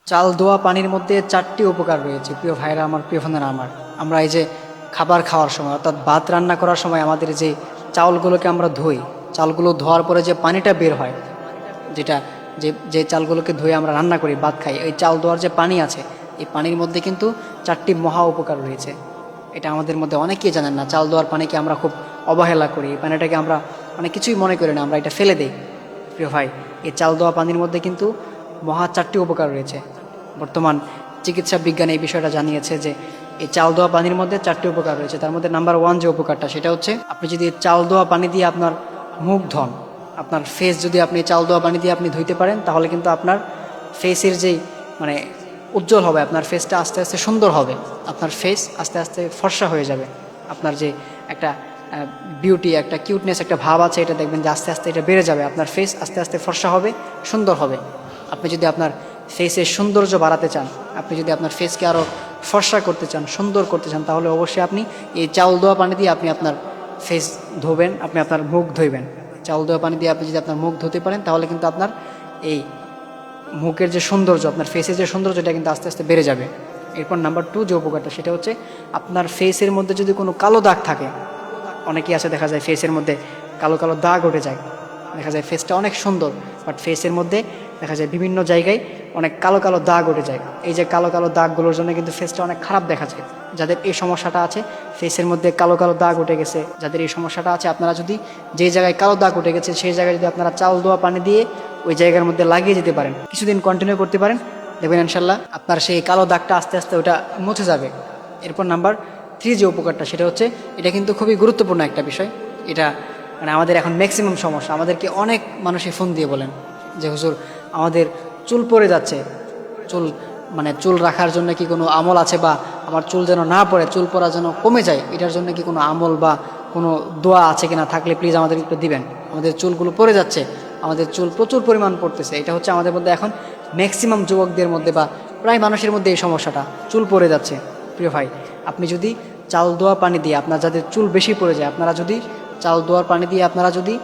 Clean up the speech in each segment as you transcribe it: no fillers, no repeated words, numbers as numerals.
চাল ধোয়া পানির মধ্যে 4টি উপকার রয়েছে প্রিয় ভাইরা আমার, প্রিয় বোনেরা আমার। আমরা এই যে খাবার খাওয়ার সময় অর্থাৎ ভাত রান্না করার সময় আমাদের যে চাউলগুলোকে আমরা ধুই, চালগুলো ধোয়ার পরে যে পানিটা বের হয়, যেটা যে যে চালগুলোকে ধুয়ে আমরা রান্না করি, ভাত খাই, এই চাল ধোয়ার যে পানি আছে, এই পানির মধ্যে কিন্তু 4টি মহা উপকার রয়েছে। এটা আমাদের মধ্যে অনেকেই জানেন না। চাল ধোয়ার পানিকে আমরা খুব অবহেলা করি, এই পানিটাকে আমরা অনেক কিছুই মনে করি না, আমরা এটা ফেলে দিই। প্রিয় ভাই, এই চাল ধোয়া পানির মধ্যে কিন্তু মহা 4টি উপকার রয়েছে। বর্তমান চিকিৎসা বিজ্ঞান এই বিষয়টা জানিয়েছে যে এই চাল ধোয়া পানির মধ্যে 4টি উপকার রয়েছে। তার মধ্যে নাম্বার 1 যে উপকারটা, সেটা হচ্ছে আপনি যদি চাল ধোয়া পানি দিয়ে আপনার মুখ ধন, আপনার ফেস যদি আপনি চাল ধোয়া পানি দিয়ে আপনি ধুইতে পারেন, তাহলে কিন্তু আপনার ফেসের যেই মানে উজ্জ্বল হবে, আপনার ফেসটা আস্তে আস্তে সুন্দর হবে, আপনার ফেস আস্তে আস্তে ফর্সা হয়ে যাবে। আপনার যে একটা বিউটি, একটা কিউটনেস, একটা ভাব আছে, এটা দেখবেন যে আস্তে আস্তে এটা বেড়ে যাবে। আপনার ফেস আস্তে আস্তে ফর্সা হবে, সুন্দর হবে। আপনি যদি আপনার ফেসের সৌন্দর্য বাড়াতে চান, আপনি যদি আপনার ফেসকে আরও ফর্সা করতে চান, সুন্দর করতে চান, তাহলে অবশ্যই আপনি এই চাউল ধোয়া পানি দিয়ে আপনি আপনার ফেস ধোবেন, আপনি আপনার মুখ ধুইবেন। চাউল ধোয়া পানি দিয়ে আপনি যদি আপনার মুখ ধুতে পারেন, তাহলে কিন্তু আপনার এই মুখের যে সৌন্দর্য, আপনার ফেসের যে সৌন্দর্য, এটা কিন্তু আস্তে আস্তে বেড়ে যাবে। এরপর নাম্বার 2 যে উপকারটা, সেটা হচ্ছে আপনার ফেসের মধ্যে যদি কোনো কালো দাগ থাকে, অনেকেই আছে দেখা যায় ফেসের মধ্যে কালো কালো দাগ উঠে যায়, দেখা যায় ফেসটা অনেক সুন্দর, বাট ফেসের মধ্যে দেখা যায় বিভিন্ন জায়গায় অনেক কালো কালো দাগ উঠে যায়। এই যে কালো কালো দাগগুলোর জন্য কিন্তু ফেসটা অনেক খারাপ দেখা যায়। যাদের এই সমস্যাটা আছে, ফেসের মধ্যে কালো কালো দাগ উঠে গেছে, যাদের এই সমস্যাটা আছে, আপনারা যদি যে জায়গায় কালো দাগ উঠে গেছে সেই জায়গায় যদি আপনারা চাল ধোয়া পানি দিয়ে ওই জায়গার মধ্যে লাগিয়ে যেতে পারেন, কিছুদিন কন্টিনিউ করতে পারেন, দেখবেন ইনশাল্লাহ আপনার সেই কালো দাগটা আস্তে আস্তে ওটা মুছে যাবে। এরপর নাম্বার 3 যে উপকারটা, সেটা হচ্ছে এটা কিন্তু খুবই গুরুত্বপূর্ণ একটা বিষয়। এটা মানে আমাদের এখন ম্যাক্সিমাম সমস্যা, আমাদেরকে অনেক মানুষই ফোন দিয়ে বলেন যে হুজুর আমাদের চুল পড়ে যাচ্ছে, চুল চুল রাখার জন্য কি কোনো আমল আছে, বা আমার চুল যেন না পড়ে, চুল পড়া যেন কমে যায়, এটার জন্য কি কোনো আমল বা কোনো দোয়া আছে কিনা, থাকলে প্লিজ আমাদের একটু দিবেন। আমাদের চুলগুলো পড়ে যাচ্ছে, আমাদের চুল প্রচুর পরিমাণ পড়তেছে। এটা হচ্ছে আমাদের মধ্যে এখন ম্যাক্সিমাম যুবকদের মধ্যে বা প্রায় মানুষের মধ্যে এই সমস্যাটা, চুল পড়ে যাচ্ছে। প্রিয় ভাই, আপনি যদি চাল ধোয়া পানি দিয়ে আপনার যাদের চুল বেশি পড়ে যায়, আপনারা যদি চাল ধোয়ার পানি দিয়ে আপনারা যদি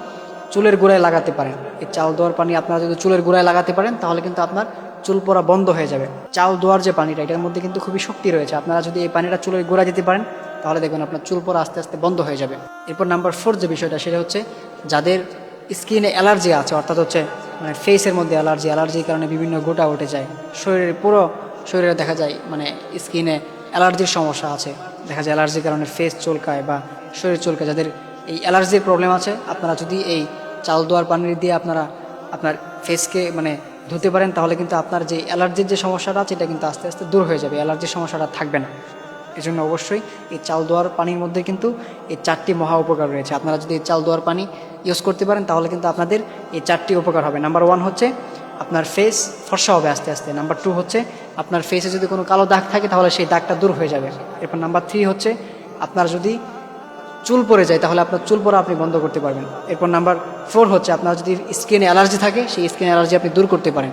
চুলের গোড়ায় লাগাতে পারেন, এই চাল ধোয়ার পানি আপনারা যদি চুলের গোড়ায় লাগাতে পারেন, তাহলে কিন্তু আপনার চুল পড়া বন্ধ হয়ে যাবে। চাল ধোয়ার যে পানিটা, এটার মধ্যে কিন্তু খুবই শক্তি রয়েছে। আপনারা যদি এই পানিটা চুলের গোড়ায় দিতে পারেন, তাহলে দেখবেন আপনার চুল পড়া আস্তে আস্তে বন্ধ হয়ে যাবে। এরপর নাম্বার 4 যে বিষয়টা, সেটা হচ্ছে যাদের স্কিনে অ্যালার্জি আছে, অর্থাৎ হচ্ছে ফেসের মধ্যে অ্যালার্জির কারণে বিভিন্ন গোটা উঠে যায়, শরীরের পুরো শরীরে দেখা যায় স্কিনে অ্যালার্জির সমস্যা আছে, দেখা যায় অ্যালার্জির কারণে ফেস চুলকায় বা শরীর চুলকায়। যাদের এই অ্যালার্জির প্রবলেম আছে, আপনারা যদি এই চাল ধোয়ার পানি দিয়ে আপনারা আপনার ফেসকে ধুতে পারেন, তাহলে কিন্তু আপনার যে অ্যালার্জির যে সমস্যাটা আছে, এটা কিন্তু আস্তে আস্তে দূর হয়ে যাবে, অ্যালার্জির সমস্যাটা থাকবে না। এই জন্য অবশ্যই এই চাল ধোয়ার পানির মধ্যে কিন্তু এই 4টি মহা উপকার রয়েছে। আপনারা যদি এই চাল ধোয়ার পানি ইউজ করতে পারেন, তাহলে কিন্তু আপনাদের এই 4টি উপকার হবে। নাম্বার 1 হচ্ছে আপনার ফেস ফর্সা হবে আস্তে আস্তে। নাম্বার 2 হচ্ছে আপনার ফেসে যদি কোনো কালো দাগ থাকে, তাহলে সেই দাগটা দূর হয়ে যাবে। এরপর নাম্বার 3 হচ্ছে আপনার যদি চুল পড়ে যায়, তাহলে আপনার চুল পড়া আপনি বন্ধ করতে পারবেন। এরপর নাম্বার 4 হচ্ছে আপনার যদি স্কিনে অ্যালার্জি থাকে, সেই স্কিন অ্যালার্জি আপনি দূর করতে পারেন।